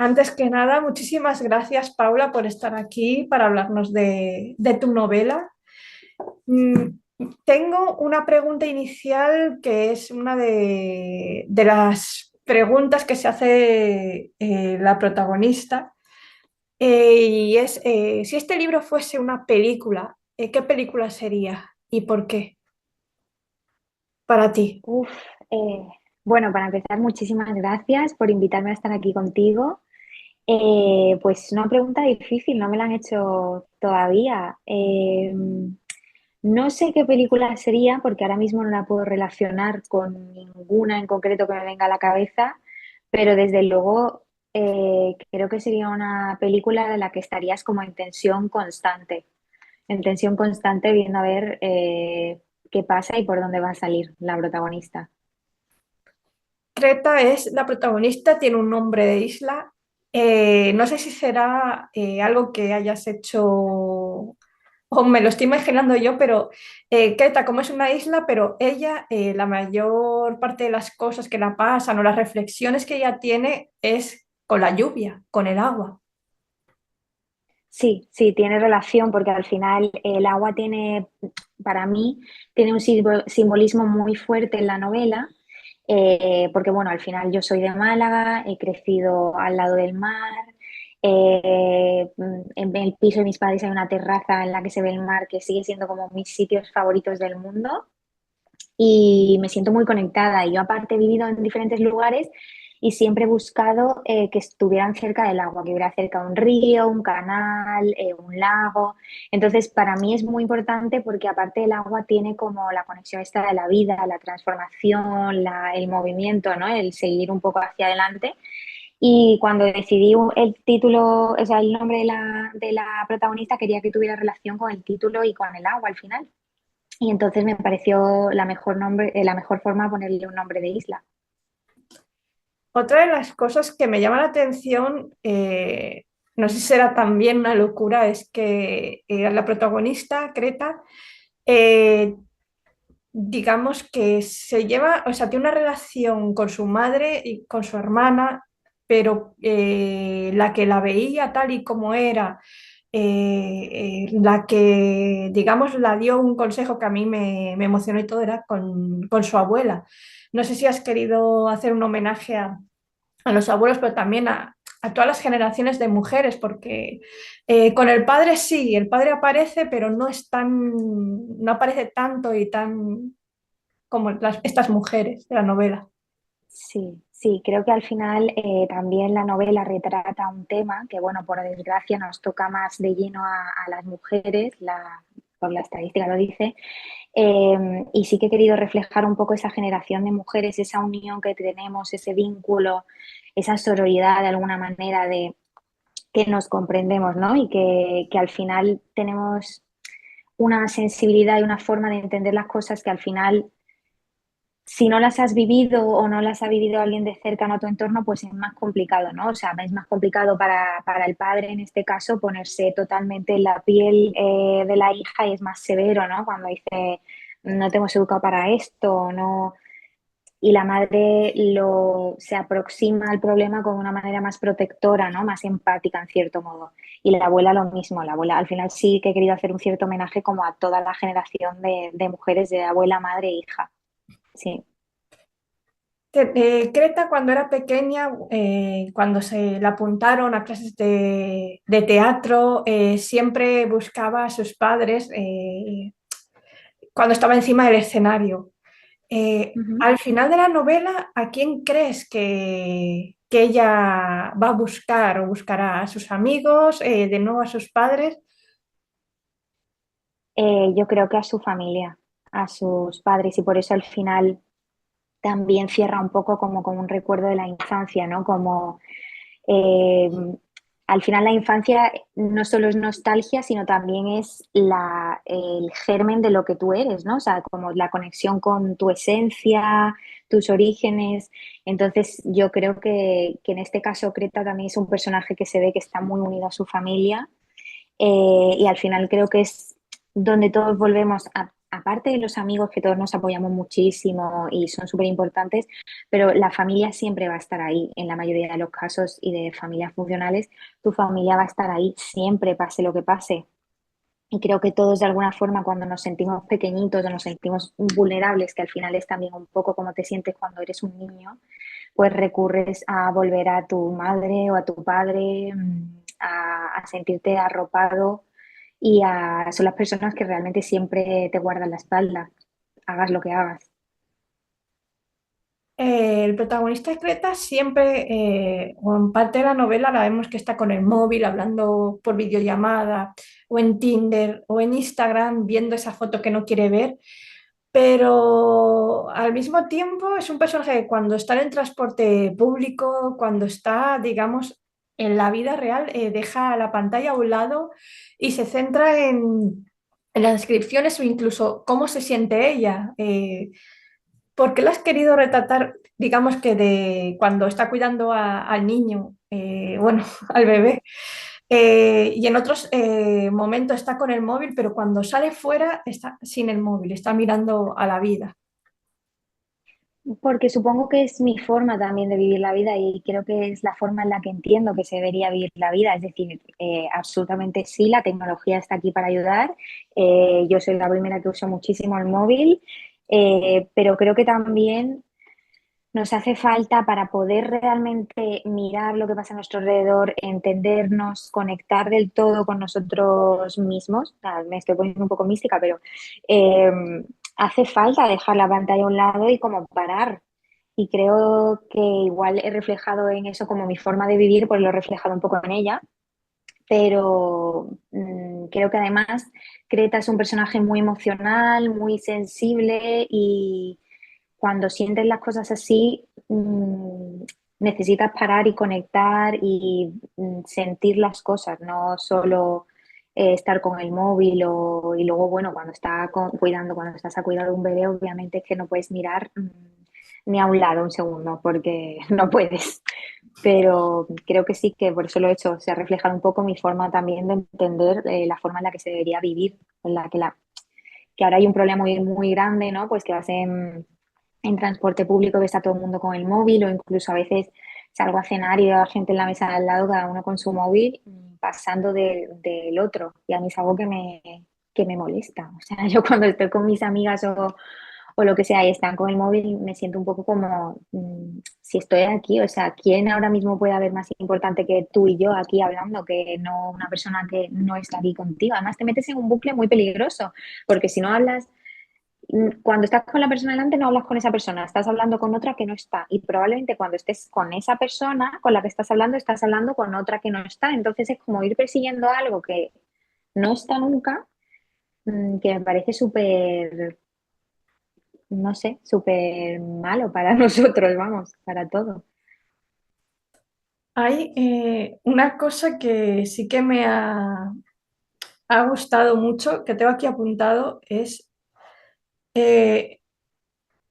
Antes que nada, muchísimas gracias, Paula, por estar aquí para hablarnos de tu novela. Mm, Tengo una pregunta inicial que es una de las preguntas que se hace la protagonista, y es, si este libro fuese una película, ¿qué película sería y por qué para ti? Uf, eh, bueno, para empezar, muchísimas gracias por invitarme a estar aquí contigo. Pues una pregunta difícil, no me la han hecho todavía. No sé qué película sería porque ahora mismo no la puedo relacionar con ninguna en concreto que me venga a la cabeza, pero desde luego creo que sería una película de la que estarías como en tensión constante viendo a ver qué pasa y por dónde va a salir la protagonista. Creta es la protagonista, tiene un nombre de isla. No sé si será algo que hayas hecho o me lo estoy imaginando yo, pero Creta como es una isla, pero ella, la mayor parte de las cosas que la pasan o las reflexiones que ella tiene es con la lluvia, con el agua. Sí, sí, tiene relación porque al final el agua tiene, para mí, tiene un simbolismo muy fuerte en la novela, porque bueno, al final yo soy de Málaga, he crecido al lado del mar, en el piso de mis padres hay una terraza en la que se ve el mar que sigue siendo como mis sitios favoritos del mundo y me siento muy conectada. Y yo aparte he vivido en diferentes lugares y siempre he buscado que estuvieran cerca del agua, que hubiera cerca un río, un canal, un lago. Entonces, para mí es muy importante porque aparte el agua tiene como la conexión esta de la vida, la transformación, el movimiento, ¿no? El seguir un poco hacia adelante. Y cuando decidí el título, o sea, el nombre de la protagonista, quería que tuviera relación con el título y con el agua al final. Y entonces me pareció la mejor forma ponerle un nombre de isla. Otra de las cosas que me llama la atención, no sé si será también una locura, es que la protagonista, Creta, eh, digamos que se lleva, o sea, tiene una relación con su madre y con su hermana, pero la que la veía tal y como era, la que, digamos, la dio un consejo que a mí me emocionó y todo, era con su abuela. No sé si has querido hacer un homenaje a los abuelos, pero también a todas las generaciones de mujeres, porque con el padre sí, el padre aparece, pero no es tan, no aparece tanto y tan como estas mujeres de la novela. Sí, sí, creo que al final también la novela retrata un tema que, bueno, por desgracia nos toca más de lleno a las mujeres, por la estadística lo dice, y sí que he querido reflejar un poco esa generación de mujeres, esa unión que tenemos, ese vínculo, esa sororidad de alguna manera de que nos comprendemos, ¿no? Y que al final tenemos una sensibilidad y una forma de entender las cosas que al final, si no las has vivido o no las ha vivido alguien de cerca a tu entorno, pues es más complicado, ¿no? O sea, es más complicado para el padre en este caso ponerse totalmente en la piel de la hija y es más severo, ¿no? Cuando dice, no te hemos educado para esto, no. Y la madre se aproxima al problema con una manera más protectora, ¿no? Más empática en cierto modo. Y la abuela lo mismo, la abuela al final sí que he querido hacer un cierto homenaje como a toda la generación de mujeres de abuela, madre e hija. Sí. Creta cuando era pequeña, cuando se la apuntaron a clases de teatro, siempre buscaba a sus padres cuando estaba encima del escenario. Ujú. Al final de la novela, ¿a quién crees que ella va a buscar o buscará a sus amigos, de nuevo a sus padres? Yo creo que a su familia, a sus padres, y por eso al final también cierra un poco como un recuerdo de la infancia, ¿no? Como eh, al final la infancia no solo es nostalgia, sino también es el germen de lo que tú eres, ¿no? O sea, como la conexión con tu esencia, tus orígenes. Entonces, yo creo que en este caso Creta también es un personaje que se ve que está muy unido a su familia y al final creo que es donde todos volvemos aparte de los amigos que todos nos apoyamos muchísimo y son súper importantes, pero la familia siempre va a estar ahí. En la mayoría de los casos y de familias funcionales, tu familia va a estar ahí siempre, pase lo que pase. Y creo que todos de alguna forma cuando nos sentimos pequeñitos o nos sentimos vulnerables, que al final es también un poco como te sientes cuando eres un niño, pues recurres a volver a tu madre o a tu padre, a sentirte arropado son las personas que realmente siempre te guardan la espalda, hagas lo que hagas. El protagonista de Creta siempre, o en parte de la novela, la vemos que está con el móvil hablando por videollamada, o en Tinder, o en Instagram, viendo esa foto que no quiere ver, pero al mismo tiempo es un personaje que cuando está en el transporte público, cuando está, digamos, en la vida real, deja la pantalla a un lado y se centra en las descripciones o incluso cómo se siente ella. ¿Por qué la has querido retratar, digamos que de cuando está cuidando al niño, bueno, al bebé, y en otros momentos está con el móvil, pero cuando sale fuera está sin el móvil, está mirando a la vida? Porque supongo que es mi forma también de vivir la vida y creo que es la forma en la que entiendo que se debería vivir la vida. Es decir, absolutamente sí, la tecnología está aquí para ayudar. Yo soy la primera que uso muchísimo el móvil, pero creo que también nos hace falta para poder realmente mirar lo que pasa a nuestro alrededor, entendernos, conectar del todo con nosotros mismos. Me estoy poniendo un poco mística, pero eh, hace falta dejar la pantalla a un lado y como parar. Y creo que igual he reflejado en eso como mi forma de vivir, pues lo he reflejado un poco en ella. Pero creo que además Creta es un personaje muy emocional, muy sensible y cuando sientes las cosas así, necesitas parar y conectar y sentir las cosas, no solo estar con el móvil y luego, bueno, cuando cuidando, cuando estás a cuidar de un bebé, obviamente es que no puedes mirar ni a un lado un segundo porque no puedes. Pero creo que sí, que por eso lo he hecho. Se ha reflejado un poco mi forma también de entender la forma en la que se debería vivir, en la que ahora hay un problema muy, muy grande, ¿no? Pues que vas en transporte público ves a todo el mundo con el móvil o incluso a veces salgo a cenar y veo a gente en la mesa de al lado, cada uno con su móvil, pasando del otro. Y a mí es algo que me molesta. O sea, yo cuando estoy con mis amigas o lo que sea y están con el móvil, me siento un poco como, si estoy aquí, o sea, ¿quién ahora mismo puede haber más importante que tú y yo aquí hablando que no una persona que no está aquí contigo? Además, te metes en un bucle muy peligroso, porque si no hablas cuando estás con la persona delante no hablas con esa persona, estás hablando con otra que no está y probablemente cuando estés con esa persona con la que estás hablando con otra que no está. Entonces es como ir persiguiendo algo que no está nunca, que me parece súper, no sé, súper malo para nosotros, vamos, para todo. Hay una cosa que sí que ha gustado mucho, que tengo aquí apuntado, es, eh,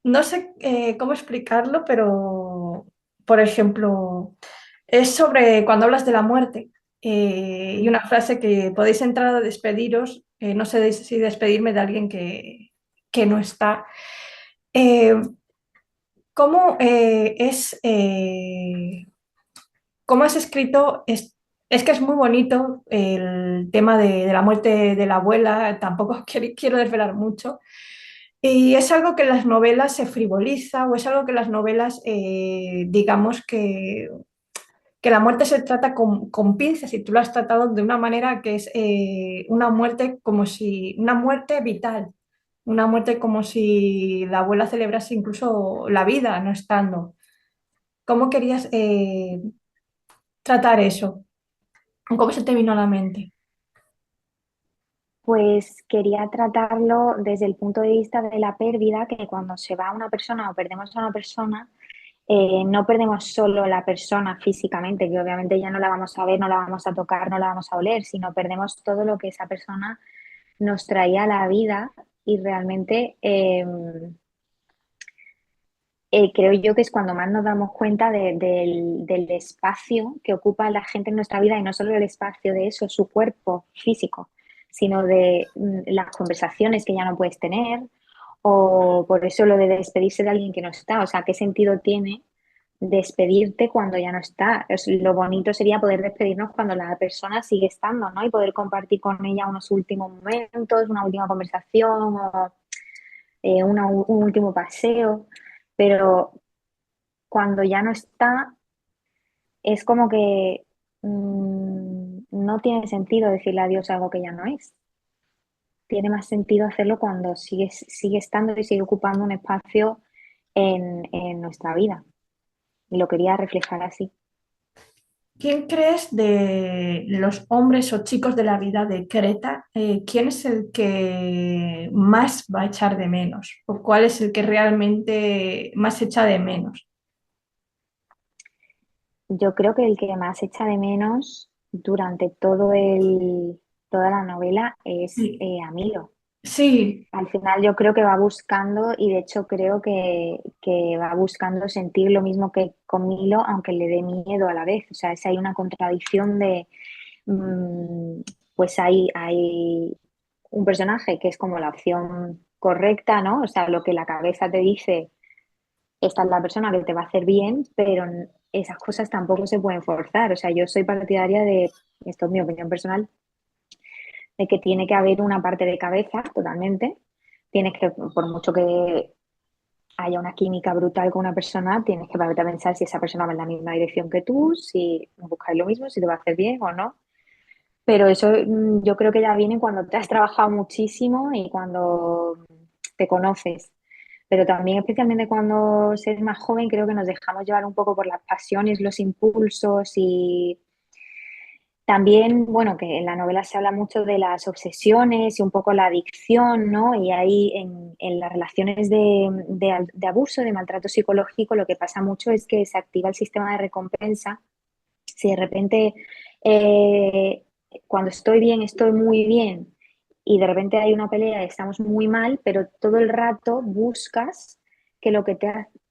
no sé cómo explicarlo, pero, por ejemplo, es sobre cuando hablas de la muerte. Y una frase que podéis entrar a despediros, no sé si despedirme de alguien que no está. Eh, ¿Cómo cómo has escrito? Es que es muy bonito el tema de la muerte de la abuela, tampoco quiero desvelar mucho. Y es algo que en las novelas se frivoliza o es algo que en las novelas, digamos que la muerte se trata con pinzas y tú lo has tratado de una manera que es una muerte como si, una muerte vital, una muerte como si la abuela celebrase incluso la vida no estando. ¿Cómo querías tratar eso? ¿Cómo se te vino a la mente? Pues quería tratarlo desde el punto de vista de la pérdida, que cuando se va una persona o perdemos a una persona, no perdemos solo la persona físicamente, que obviamente ya no la vamos a ver, no la vamos a tocar, no la vamos a oler, sino perdemos todo lo que esa persona nos traía a la vida y realmente creo yo que es cuando más nos damos cuenta del espacio que ocupa la gente en nuestra vida y no solo el espacio de eso, su cuerpo físico, sino de las conversaciones que ya no puedes tener, o por eso lo de despedirse de alguien que no está. O sea, ¿qué sentido tiene despedirte cuando ya no está? Lo bonito sería poder despedirnos cuando la persona sigue estando, ¿no? Y poder compartir con ella unos últimos momentos, una última conversación o un último paseo. Pero cuando ya no está, es como que no tiene sentido decirle adiós a algo que ya no es. Tiene más sentido hacerlo cuando sigue estando y sigue ocupando un espacio en nuestra vida. Y lo quería reflejar así. ¿Quién crees de los hombres o chicos de la vida de Creta, quién es el que más va a echar de menos? ¿O cuál es el que realmente más echa de menos? Yo creo que el que más echa de menos durante toda la novela es Sí, a Milo. sí, Al final yo creo que va buscando, y de hecho creo que va buscando sentir lo mismo que con Milo, aunque le dé miedo a la vez. O sea, es hay una contradicción de, mm, pues hay un personaje que es como la opción correcta, ¿no? O sea, lo que la cabeza te dice, esta es la persona que te va a hacer bien, pero esas cosas tampoco se pueden forzar. O sea, yo soy partidaria de, esto es mi opinión personal, de que tiene que haber una parte de cabeza totalmente. Tienes que, por mucho que haya una química brutal con una persona, tienes que pararte a pensar si esa persona va en la misma dirección que tú, si buscáis lo mismo, si te va a hacer bien o no. Pero eso yo creo que ya viene cuando te has trabajado muchísimo y cuando te conoces. Pero también, especialmente cuando se es más joven, creo que nos dejamos llevar un poco por las pasiones, los impulsos y también, bueno, que en la novela se habla mucho de las obsesiones y un poco la adicción, ¿no? Y ahí en las relaciones de abuso, de maltrato psicológico, lo que pasa mucho es que se activa el sistema de recompensa. Si de repente, eh, cuando estoy bien, estoy muy bien, y de repente hay una pelea y estamos muy mal, pero todo el rato buscas que lo que te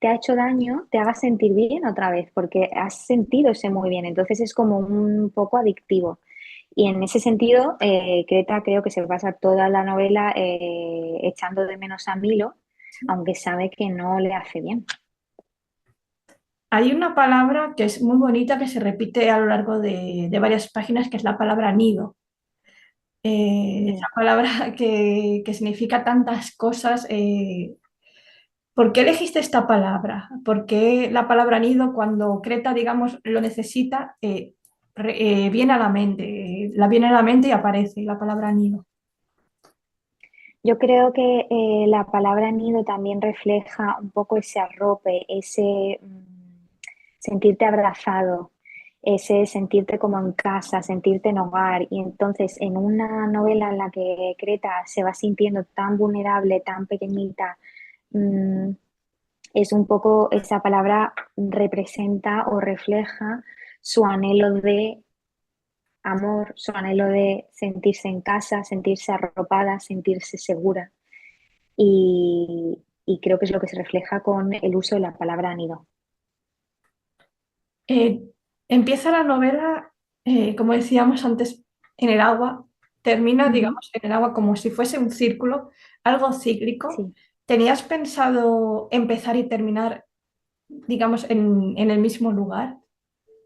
ha hecho daño te haga sentir bien otra vez, porque has sentido ese muy bien. Entonces es como un poco adictivo. Y en ese sentido, Creta creo que se pasa toda la novela echando de menos a Milo, aunque sabe que no le hace bien. hay una palabra que es muy bonita que se repite a lo largo de varias páginas, que es la palabra nido. Esa Mira. palabra que significa tantas cosas. ¿Por qué elegiste esta palabra? ¿Por qué la palabra nido cuando Creta, digamos, lo necesita, viene a la mente, la viene a la mente y aparece la palabra nido? Yo creo que la palabra nido también refleja un poco ese arrope, ese sentirte abrazado, ese sentirte como en casa, sentirte en hogar. Y entonces en una novela en la que Creta se va sintiendo tan vulnerable, tan pequeñita, mm, es un poco, esa palabra representa o refleja su anhelo de amor, su anhelo de sentirse en casa, sentirse arropada, sentirse segura. Y creo que es lo que se refleja con el uso de la palabra nido. Eh, Empieza la novela, como decíamos antes, en el agua, termina, Ujú. digamos, en el agua como si fuese un círculo, algo cíclico. Sí. ¿Tenías pensado empezar y terminar, digamos, en el mismo lugar?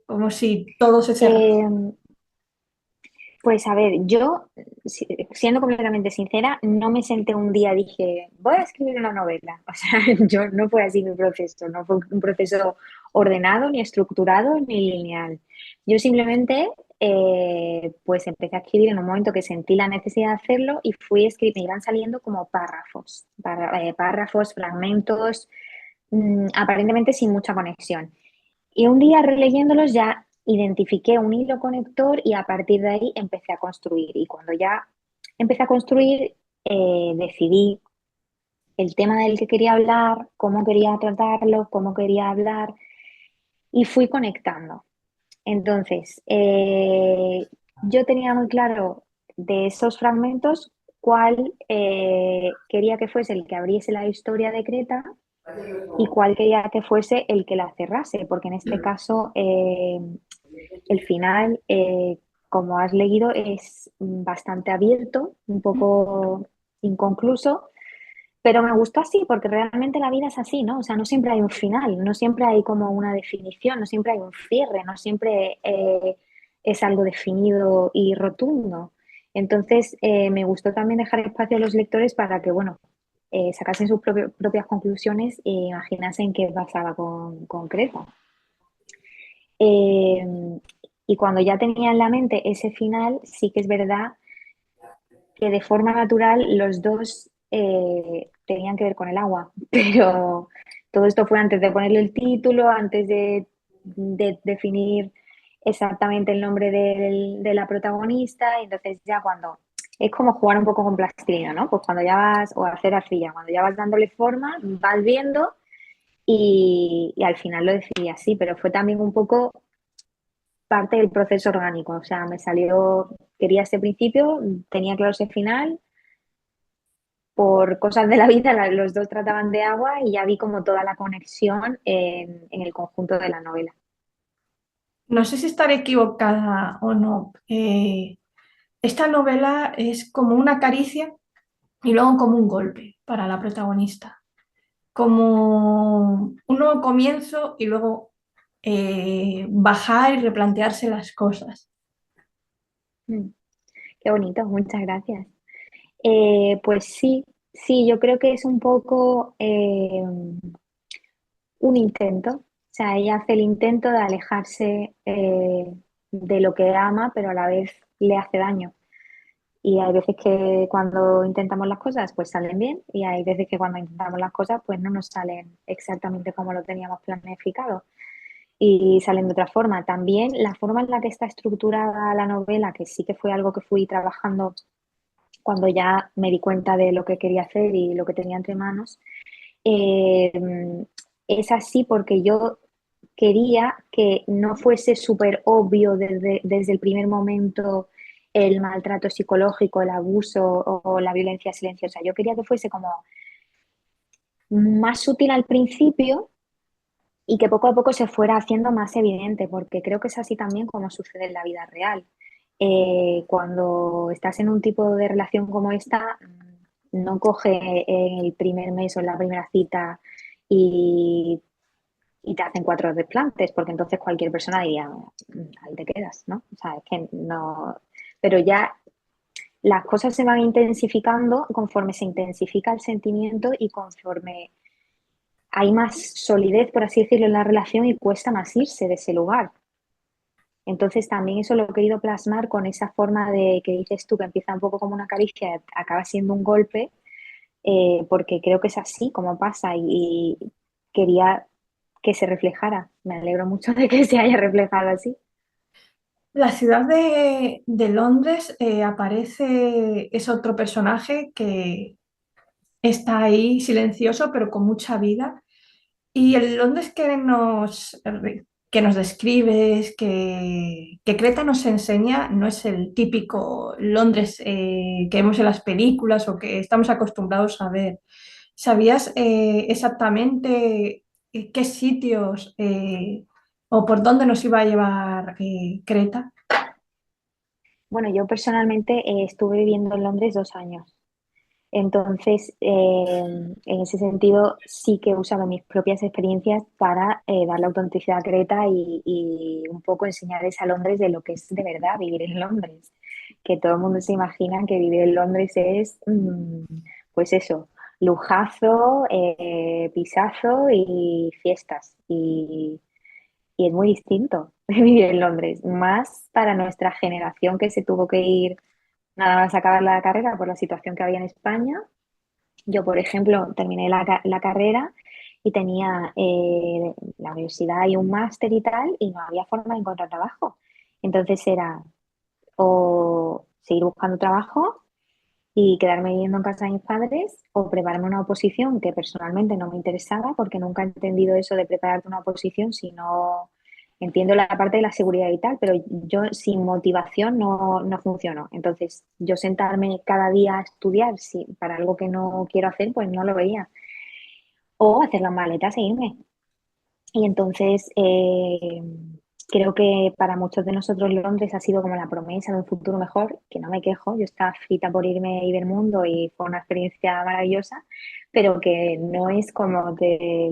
Como si todo se cerrara. Eh, pues a ver, yo, siendo completamente sincera, no me senté un día y dije, voy a escribir una novela. O sea, yo no fue así mi proceso, no fue un proceso ordenado, ni estructurado, ni lineal. Yo simplemente, pues empecé a escribir en un momento que sentí la necesidad de hacerlo y fui escribiendo, me iban saliendo como párrafos, párrafos, fragmentos, aparentemente sin mucha conexión. Y un día releyéndolos ya identifiqué un hilo conector y a partir de ahí empecé a construir. Y cuando ya empecé a construir, decidí el tema del que quería hablar, cómo quería tratarlo, cómo quería hablar y fui conectando. Entonces, yo tenía muy claro de esos fragmentos cuál quería que fuese el que abriese la historia de Creta y cuál quería que fuese el que la cerrase, porque en este caso el final como has leído, es bastante abierto, un poco inconcluso, pero me gustó así porque realmente la vida es así, ¿no? O sea, no siempre hay un final, no siempre hay como una definición, no siempre hay un cierre, no siempre es algo definido y rotundo. Entonces, me gustó también dejar espacio a los lectores para que, bueno, sacasen sus propias conclusiones e imaginasen qué pasaba con Creta. Eh, y cuando ya tenía en la mente ese final, sí que es verdad que de forma natural los dos tenían que ver con el agua, pero todo esto fue antes de ponerle el título, antes de definir exactamente el nombre de la protagonista, y entonces ya cuando es como jugar un poco con plastilina, ¿no? Pues cuando ya vas, o hacer arcilla, cuando ya vas dándole forma, vas viendo y al final lo decidí así, pero fue también un poco parte del proceso orgánico, o sea, me salió, quería ese principio, tenía claro ese final, por cosas de la vida los dos trataban de agua y ya vi como toda la conexión en el conjunto de la novela. No sé si estaré equivocada o no. Esta novela es como una caricia y luego como un golpe para la protagonista. Como un nuevo comienzo y luego bajar y replantearse las cosas. Mm, qué bonito, muchas gracias. Pues sí, sí, yo creo que es un poco un intento. O sea, ella hace el intento de alejarse de lo que ama, pero a la vez le hace daño. Y hay veces que cuando intentamos las cosas, pues salen bien, y hay veces que cuando intentamos las cosas, pues no nos salen exactamente como lo teníamos planificado y salen de otra forma. También la forma en la que está estructurada la novela, que sí que fue algo que fui trabajando cuando ya me di cuenta de lo que quería hacer y lo que tenía entre manos, eh, es así porque yo quería que no fuese súper obvio desde el primer momento el maltrato psicológico, el abuso o la violencia silenciosa. Yo quería que fuese como más sutil al principio y que poco a poco se fuera haciendo más evidente, porque creo que es así también como sucede en la vida real. Cuando estás en un tipo de relación como esta, no coge en el primer mes o en la primera cita y, y te hacen cuatro desplantes, porque entonces cualquier persona diría, ahí te quedas, ¿no? O sea, es que no. Pero ya las cosas se van intensificando conforme se intensifica el sentimiento y conforme hay más solidez, por así decirlo, en la relación y cuesta más irse de ese lugar. Entonces también eso lo he querido plasmar con esa forma de que dices tú, que empieza un poco como una caricia, acaba siendo un golpe, porque creo que es así como pasa y quería que se reflejara. Me alegro mucho de que se haya reflejado así. La ciudad de Londres aparece, es otro personaje que está ahí silencioso pero con mucha vida. Y el Londres que nos describes, que Creta nos enseña, no es el típico Londres que vemos en las películas o que estamos acostumbrados a ver. ¿Sabías exactamente qué sitios o por dónde nos iba a llevar Creta? Bueno, yo personalmente estuve viviendo en Londres 2 años. Entonces, en ese sentido, sí que he usado mis propias experiencias para darle autenticidad a Creta y un poco enseñarles a Londres de lo que es de verdad vivir en Londres. Que todo el mundo se imagina que vivir en Londres es, pues eso, lujazo, pisazo y fiestas. Y es muy distinto vivir en Londres, más para nuestra generación que se tuvo que ir nada más acabar la carrera por la situación que había en España. Yo, por ejemplo, terminé la carrera y tenía la universidad y un máster y tal, y no había forma de encontrar trabajo. Entonces era o seguir buscando trabajo y quedarme viviendo en casa de mis padres, o prepararme una oposición que personalmente no me interesaba, porque nunca he entendido eso de prepararte una oposición si no entiendo la parte de la seguridad y tal, pero yo sin motivación no funciono. Entonces, yo sentarme cada día a estudiar para algo que no quiero hacer, pues no lo veía. O hacer las maletas e irme. Y entonces Creo que para muchos de nosotros Londres ha sido como la promesa de un futuro mejor, que no me quejo, yo estaba frita por irme y ver mundo y fue una experiencia maravillosa, pero que no es como te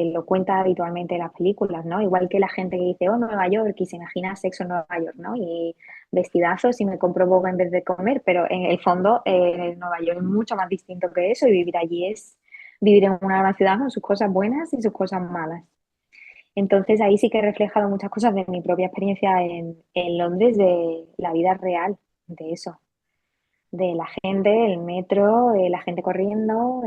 lo cuenta habitualmente en las películas, ¿no? Igual que la gente que dice, oh, Nueva York, y se imagina sexo en Nueva York, ¿no? Y vestidazos y me compro boba en vez de comer, pero en el fondo Nueva York es mucho más distinto que eso y vivir allí es vivir en una gran ciudad con sus cosas buenas y sus cosas malas. Entonces ahí sí que he reflejado muchas cosas de mi propia experiencia en Londres, de la vida real, de eso, de la gente, el metro, la gente corriendo,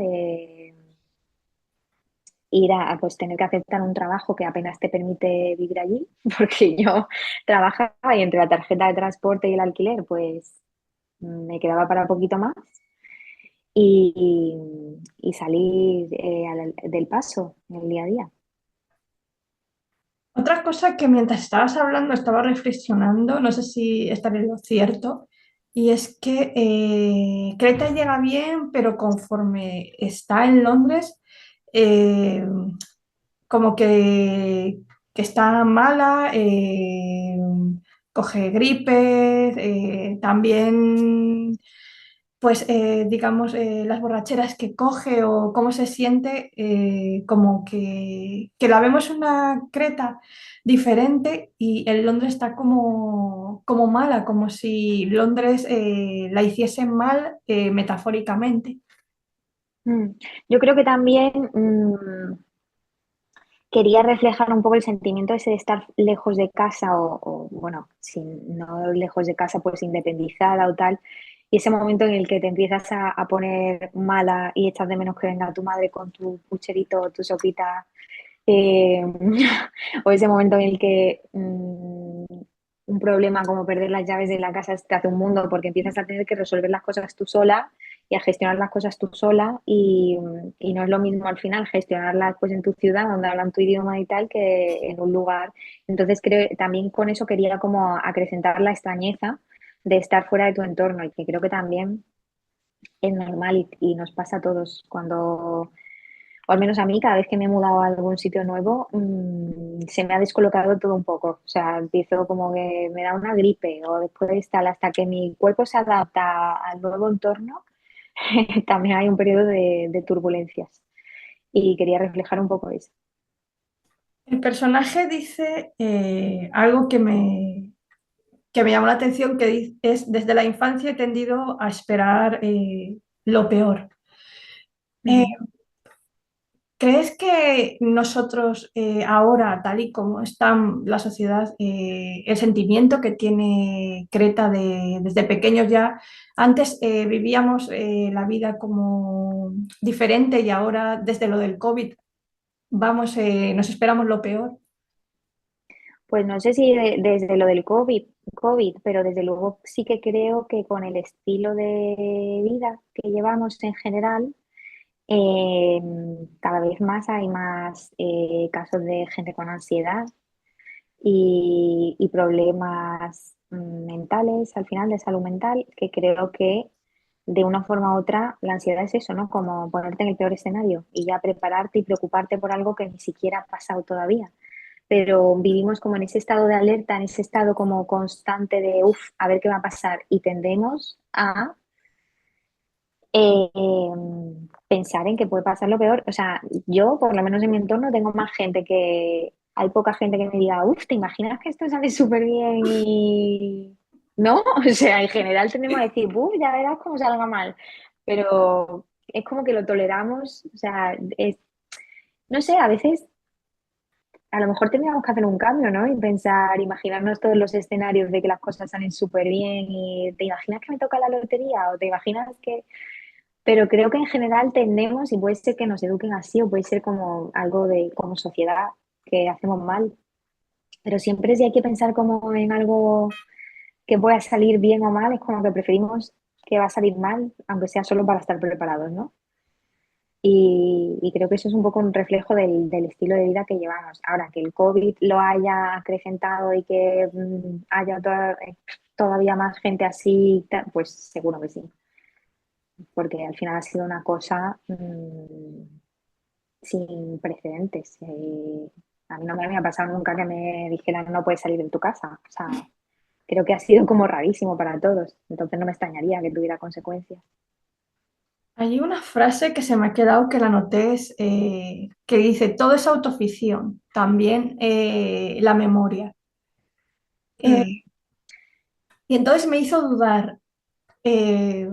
ir pues tener que aceptar un trabajo que apenas te permite vivir allí, porque yo trabajaba y entre la tarjeta de transporte y el alquiler, pues me quedaba para poquito más y salir del paso en el día a día. Otra cosa que mientras estabas hablando estaba reflexionando, no sé si estaré en lo cierto, y es que Creta llega bien, pero conforme está en Londres, eh, como que está mala, coge gripe, también pues digamos, las borracheras que coge o cómo se siente, como que la vemos una Creta diferente y el Londres está como mala, como si Londres la hiciese mal metafóricamente. Mm. Yo creo que también quería reflejar un poco el sentimiento ese de estar lejos de casa bueno, no lejos de casa, pues independizada o tal, y ese momento en el que te empiezas a poner mala y echas de menos que venga tu madre con tu pucherito, tu sopita, eh, o ese momento en el que un problema como perder las llaves de la casa te hace un mundo porque empiezas a tener que resolver las cosas tú sola y a gestionar las cosas tú sola y no es lo mismo al final gestionarlas pues en tu ciudad donde hablan tu idioma y tal que en un lugar. Entonces creo también con eso quería como acrecentar la extrañeza de estar fuera de tu entorno y que creo que también es normal y nos pasa a todos cuando o al menos a mí, cada vez que me he mudado a algún sitio nuevo, se me ha descolocado todo un poco. O sea, empiezo como que me da una gripe o después tal, hasta que mi cuerpo se adapta al nuevo entorno, también hay un periodo de turbulencias. Y quería reflejar un poco eso. El personaje dice algo que me llamó la atención, que es, desde la infancia he tendido a esperar lo peor. Eh, Ujú. ¿Crees que nosotros ahora, tal y como está la sociedad, el sentimiento que tiene Creta desde pequeños ya, antes vivíamos la vida como diferente y ahora desde lo del COVID vamos, nos esperamos lo peor? Pues no sé si desde lo del COVID, pero desde luego sí que creo que con el estilo de vida que llevamos en general, Eh, cada vez más hay más casos de gente con ansiedad y problemas mentales, al final de salud mental, que creo que de una forma u otra la ansiedad es eso, ¿no? Como ponerte en el peor escenario y ya prepararte y preocuparte por algo que ni siquiera ha pasado todavía. Pero vivimos como en ese estado de alerta, en ese estado como constante de, uff, a ver qué va a pasar y tendemos a pensar en que puede pasar lo peor. O sea, yo, por lo menos en mi entorno, tengo más gente que. Hay poca gente que me diga, uff, ¿te imaginas que esto sale súper bien y. ¿No? O sea, en general tendemos a decir, uff, ya verás cómo salga mal. Pero es como que lo toleramos. O sea, no sé, a veces a lo mejor tendríamos que hacer un cambio, ¿no? Y pensar, imaginarnos todos los escenarios de que las cosas salen súper bien y te imaginas que me toca la lotería o te imaginas que pero creo que en general tendemos, y puede ser que nos eduquen así, o puede ser como algo de como sociedad que hacemos mal. Pero siempre si hay que pensar como en algo que pueda salir bien o mal, es como que preferimos que va a salir mal, aunque sea solo para estar preparados, ¿no? Y creo que eso es un poco un reflejo del estilo de vida que llevamos. Ahora, que el COVID lo haya acrecentado y que haya todavía más gente así, pues seguro que sí, porque al final ha sido una cosa sin precedentes. A mí no me había pasado nunca que me dijeran no puedes salir de tu casa. O sea, creo que ha sido como rarísimo para todos. Entonces no me extrañaría que tuviera consecuencias. Hay una frase que se me ha quedado que la noté, que dice, todo es autoficción, también la memoria. Mm. Eh, y entonces me hizo dudar eh,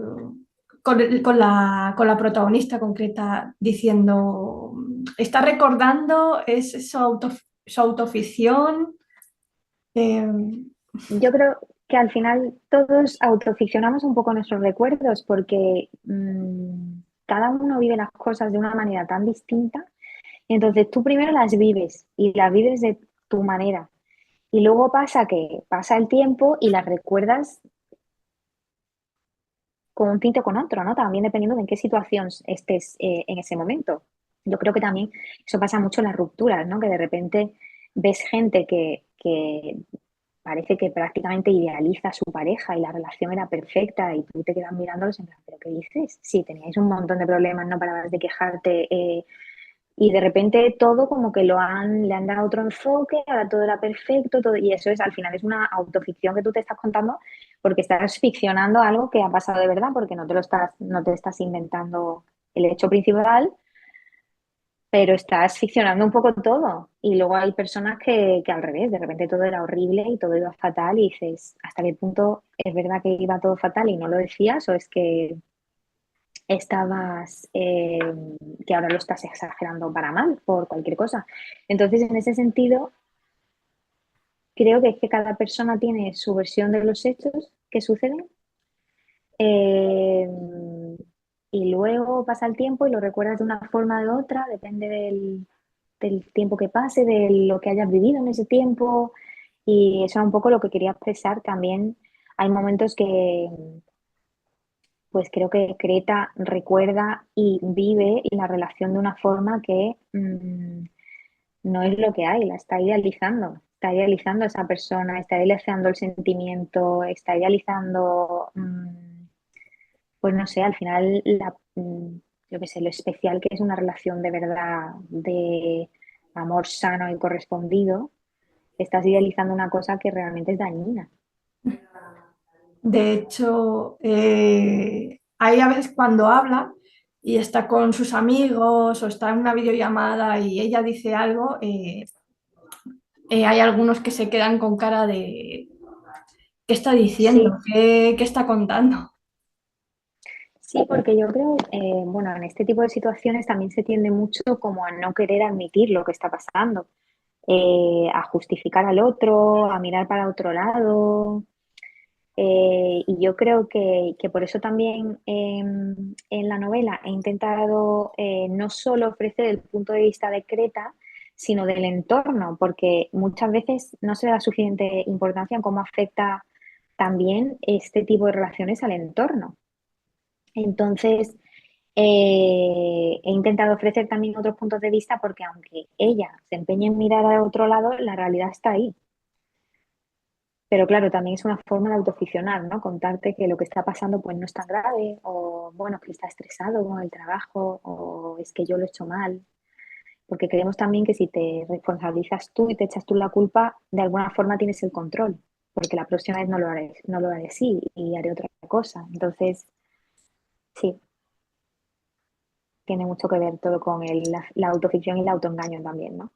con la protagonista concreta diciendo, ¿está recordando? ¿Es su autoficción? Eh, Yo creo que al final todos autoficcionamos un poco nuestros recuerdos porque cada uno vive las cosas de una manera tan distinta. Entonces tú primero las vives y las vives de tu manera. Y luego pasa que pasa el tiempo y las recuerdas con un tinte o con otro, ¿no? También dependiendo de en qué situación estés en ese momento. Yo creo que también eso pasa mucho en las rupturas, ¿no? Que de repente ves gente que parece que prácticamente idealiza a su pareja y la relación era perfecta y tú te quedas mirándolos en plan, ¿pero qué dices? Sí, teníais un montón de problemas, no parabas de quejarte, y de repente todo como que le han dado otro enfoque, ahora todo era perfecto, todo, y eso es al final es una autoficción que tú te estás contando porque estás ficcionando algo que ha pasado de verdad, porque no te estás inventando el hecho principal, pero estás ficcionando un poco todo. Y luego hay personas que al revés, de repente todo era horrible y todo iba fatal y dices, ¿hasta qué punto es verdad que iba todo fatal y no lo decías o es que estabas, que ahora lo estás exagerando para mal por cualquier cosa? Entonces, en ese sentido, creo que es que cada persona tiene su versión de los hechos que suceden, eh, y luego pasa el tiempo y lo recuerdas de una forma o de otra, depende del tiempo que pase, de lo que hayas vivido en ese tiempo, y eso es un poco lo que quería expresar también. Hay momentos que, pues creo que Creta recuerda y vive la relación de una forma que no es lo que hay, la está idealizando a esa persona, está idealizando el sentimiento, está idealizando, pues no sé, al final, yo qué sé, lo especial que es una relación de verdad, de amor sano y correspondido, estás idealizando una cosa que realmente es dañina. de hecho, hay a veces cuando habla y está con sus amigos o está en una videollamada y ella dice algo, hay algunos que se quedan con cara de ¿qué está diciendo? Sí, ¿Qué está contando? sí, porque yo creo, bueno, en este tipo de situaciones también se tiende mucho como a no querer admitir lo que está pasando, a justificar al otro, a mirar para otro lado. Y yo creo que por eso también en la novela he intentado no solo ofrecer el punto de vista de Creta, sino del entorno, porque muchas veces no se da suficiente importancia en cómo afecta también este tipo de relaciones al entorno. Entonces, he intentado ofrecer también otros puntos de vista porque aunque ella se empeñe en mirar al otro lado, la realidad está ahí. Pero claro, también es una forma de autoficcionar, ¿no? Contarte que lo que está pasando pues no es tan grave, o bueno, que está estresado con el trabajo, o es que yo lo he hecho mal. Porque creemos también que si te responsabilizas tú y te echas tú la culpa, de alguna forma tienes el control. Porque la próxima vez no lo haré así y haré otra cosa. Entonces, sí, tiene mucho que ver todo con la autoficción y el autoengaño también, ¿no?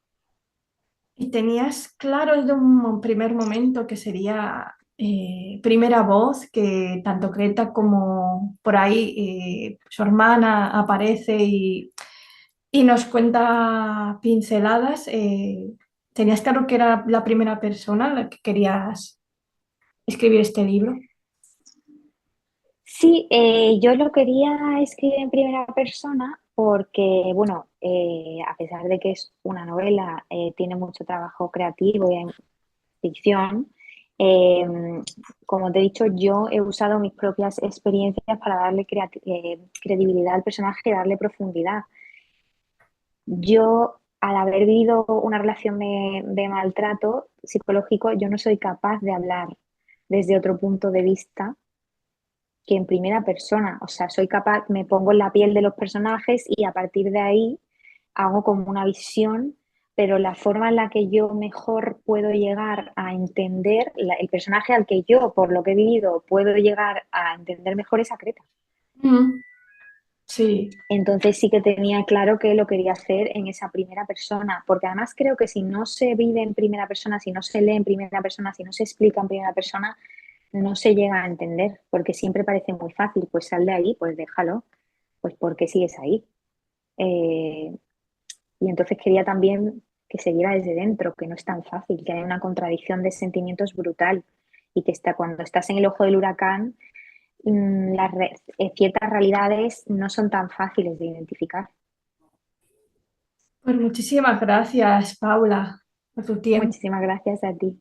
¿Y tenías claro desde un primer momento que sería primera voz, que tanto Creta como por ahí su hermana aparece y nos cuenta pinceladas? ¿Tenías claro que era la primera persona la que querías escribir este libro? Sí, yo lo quería escribir en primera persona porque, bueno, a pesar de que es una novela, tiene mucho trabajo creativo y hay ficción. eh, Como te he dicho, yo he usado mis propias experiencias para darle credibilidad al personaje y darle profundidad. Yo, al haber vivido una relación de maltrato psicológico, yo no soy capaz de hablar desde otro punto de vista que en primera persona. O sea, soy capaz, me pongo en la piel de los personajes y a partir de ahí hago como una visión pero la forma en la que yo mejor puedo llegar a entender, el personaje al que yo, por lo que he vivido, puedo llegar a entender mejor es a Creta. Mm, sí, Entonces sí que tenía claro que lo quería hacer en esa primera persona, porque además creo que si no se vive en primera persona, si no se lee en primera persona, si no se explica en primera persona, no se llega a entender, porque siempre parece muy fácil, pues sal de ahí, pues déjalo, pues ¿por qué sigues ahí? Eh, y entonces quería también que se viera desde dentro, que no es tan fácil, que hay una contradicción de sentimientos brutal y que está, cuando estás en el ojo del huracán, ciertas realidades no son tan fáciles de identificar. pues muchísimas gracias, Paula, por tu tiempo. Muchísimas gracias a ti.